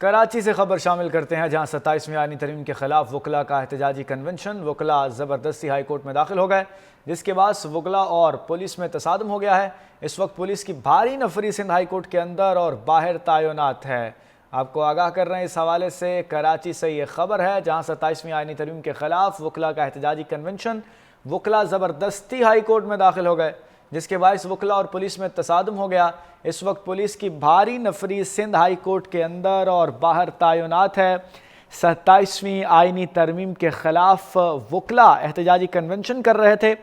کراچی سے خبر شامل کرتے ہیں، جہاں 27ویں آئینی ترمیم کے خلاف وکلاء کا احتجاجی کنونشن۔ وکلاء زبردستی ہائی کورٹ میں داخل ہو گئے، جس کے بعد وکلاء اور پولیس میں تصادم ہو گیا ہے۔ اس وقت پولیس کی بھاری نفری سندھ ہائی کورٹ کے اندر اور باہر تعینات ہے۔ آپ کو آگاہ کر رہے ہیں اس حوالے سے، کراچی سے یہ خبر ہے، جہاں 27ویں آئینی ترمیم کے خلاف وکلاء کا احتجاجی کنونشن۔ وکلاء زبردستی ہائی کورٹ میں داخل ہو گئے، جس کے باعث وکلاء اور پولیس میں تصادم ہو گیا۔ اس وقت پولیس کی بھاری نفری سندھ ہائی کورٹ کے اندر اور باہر تعینات ہے۔ 27ویں آئینی ترمیم کے خلاف وکلاء احتجاجی کنونشن کر رہے تھے،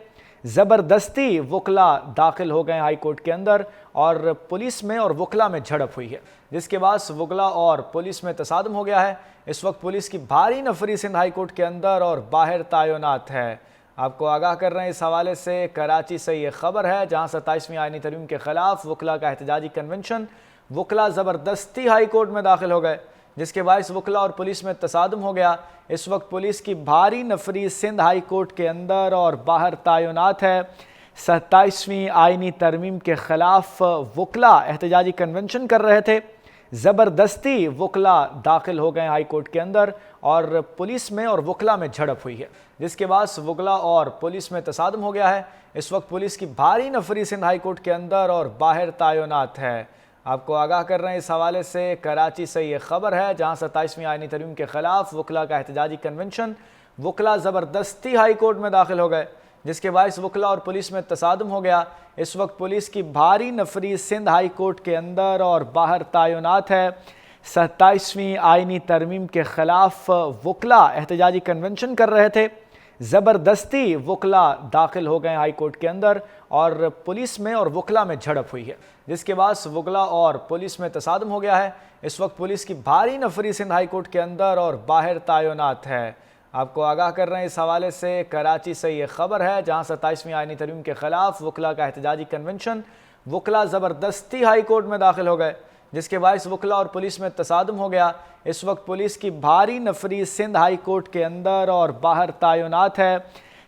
زبردستی وکلاء داخل ہو گئے ہائی کورٹ کے اندر، اور پولیس میں اور وکلاء میں جھڑپ ہوئی ہے، جس کے بعد وکلاء اور پولیس میں تصادم ہو گیا ہے۔ اس وقت پولیس کی بھاری نفری سندھ ہائی کورٹ کے اندر اور باہر تعینات ہے۔ آپ کو آگاہ کر رہے ہیں اس حوالے سے، کراچی سے یہ خبر ہے، جہاں 27ویں آئینی ترمیم کے خلاف وکلاء کا احتجاجی کنونشن۔ وکلاء زبردستی ہائی کورٹ میں داخل ہو گئے، جس کے باعث وکلاء اور پولیس میں تصادم ہو گیا۔ اس وقت پولیس کی بھاری نفری سندھ ہائی کورٹ کے اندر اور باہر تعینات ہے۔ 27ویں آئینی ترمیم کے خلاف وکلاء احتجاجی کنونشن کر رہے تھے، زبردستی وکلاء داخل ہو گئے ہائی کورٹ کے اندر، اور پولیس میں اور وکلاء میں جھڑپ ہوئی ہے، جس کے بعد وکلاء اور پولیس میں تصادم ہو گیا ہے۔ اس وقت پولیس کی بھاری نفری سندھ ہائی کورٹ کے اندر اور باہر تعینات ہے۔ آپ کو آگاہ کر رہے ہیں اس حوالے سے، کراچی سے یہ خبر ہے، جہاں 27ویں آئینی ترمیم کے خلاف وکلاء کا احتجاجی کنونشن۔ وکلاء زبردستی ہائی کورٹ میں داخل ہو گئے، جس کے باعث وکلاء اور پولیس میں تصادم ہو گیا۔ اس وقت پولیس کی بھاری نفری سندھ ہائی کورٹ کے اندر اور باہر تعینات ہے۔ 27ویں آئینی ترمیم کے خلاف وکلاء احتجاجی کنونشن کر رہے تھے، زبردستی وکلاء داخل ہو گئے ہائی کورٹ کے اندر، اور پولیس میں اور وکلاء میں جھڑپ ہوئی ہے، جس کے بعد وکلاء اور پولیس میں تصادم ہو گیا ہے۔ اس وقت پولیس کی بھاری نفری سندھ ہائی کورٹ کے اندر اور باہر تعینات ہے۔ آپ کو آگاہ کر رہے ہیں اس حوالے سے، کراچی سے یہ خبر ہے، جہاں 27ویں آئینی ترمیم کے خلاف وکلاء کا احتجاجی کنونشن۔ وکلاء زبردستی ہائی کورٹ میں داخل ہو گئے، جس کے باعث وکلاء اور پولیس میں تصادم ہو گیا۔ اس وقت پولیس کی بھاری نفری سندھ ہائی کورٹ کے اندر اور باہر تعینات ہے۔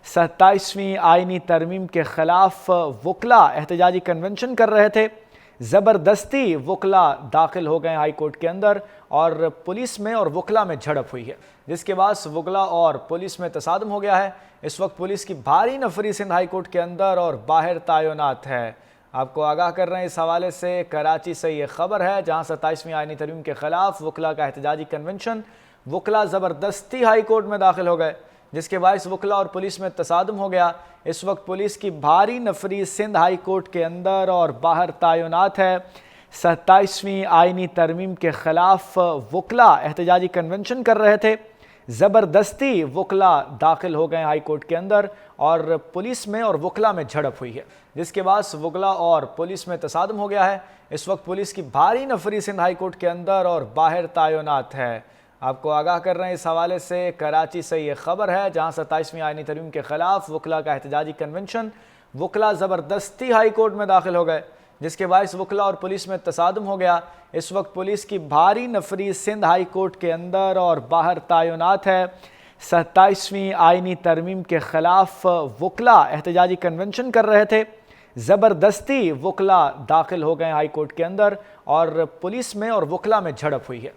27ویں آئینی ترمیم کے خلاف وکلاء احتجاجی کنونشن کر رہے تھے، زبردستی وکلاء داخل ہو گئے ہائی کورٹ کے اندر، اور پولیس میں اور وکلاء میں جھڑپ ہوئی ہے، جس کے بعد وکلاء اور پولیس میں تصادم ہو گیا ہے۔ اس وقت پولیس کی بھاری نفری سندھ ہائی کورٹ کے اندر اور باہر تعینات ہے۔ آپ کو آگاہ کر رہے ہیں اس حوالے سے، کراچی سے یہ خبر ہے، جہاں 27ویں آئینی ترمیم کے خلاف وکلاء کا احتجاجی کنونشن۔ وکلاء زبردستی ہائی کورٹ میں داخل ہو گئے، جس کے باعث وکلاء اور پولیس میں تصادم ہو گیا۔ اس وقت پولیس کی بھاری نفری سندھ ہائی کورٹ کے اندر اور باہر تعینات ہے۔ 27ویں آئینی ترمیم کے خلاف وکلاء احتجاجی کنونشن کر رہے تھے، زبردستی وکلاء داخل ہو گئے ہائی کورٹ کے اندر، اور پولیس میں اور وکلاء میں جھڑپ ہوئی ہے، جس کے بعد وکلاء اور پولیس میں تصادم ہو گیا ہے۔ اس وقت پولیس کی بھاری نفری سندھ ہائی کورٹ کے اندر اور باہر تعینات ہے۔ آپ کو آگاہ کر رہے ہیں اس حوالے سے، کراچی سے یہ خبر ہے، جہاں 27ویں آئینی ترمیم کے خلاف وکلاء کا احتجاجی کنونشن۔ وکلاء زبردستی ہائی کورٹ میں داخل ہو گئے، جس کے باعث وکلاء اور پولیس میں تصادم ہو گیا۔ اس وقت پولیس کی بھاری نفری سندھ ہائی کورٹ کے اندر اور باہر تعینات ہے۔ 27ویں آئینی ترمیم کے خلاف وکلاء احتجاجی کنونشن کر رہے تھے، زبردستی وکلاء داخل ہو گئے ہائی کورٹ کے اندر، اور پولیس میں اور وکلاء میں جھڑپ ہوئی ہے۔